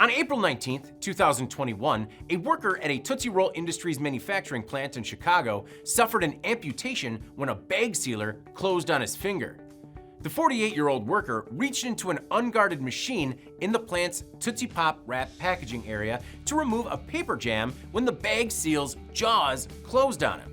On April 19, 2021, a worker at a Tootsie Roll Industries manufacturing plant in Chicago suffered an amputation when a bag sealer closed on his finger. The 48-year-old worker reached into an unguarded machine in the plant's Tootsie Pop wrap packaging area to remove a paper jam when the bag seal's jaws closed on him.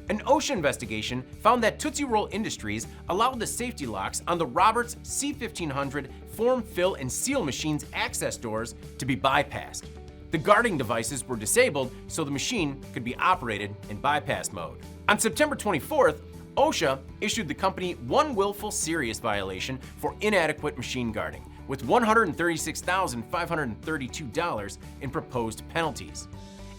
An OSHA investigation found that Tootsie Roll Industries allowed the safety locks on the Roberts C1500 form, fill, and seal machine's access doors to be bypassed. The guarding devices were disabled so the machine could be operated in bypass mode. On September 24th, OSHA issued the company one willful serious violation for inadequate machine guarding, with $136,532 in proposed penalties.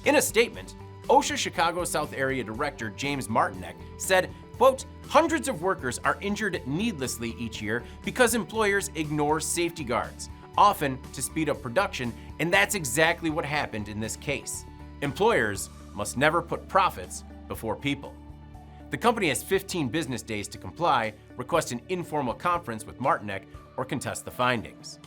In a statement, OSHA Chicago South Area Director James Martineck said, quote, "Hundreds of workers are injured needlessly each year because employers ignore safety guards, often to speed up production, and that's exactly what happened in this case. Employers must never put profits before people." The company has 15 business days to comply, request an informal conference with Martineck, or contest the findings.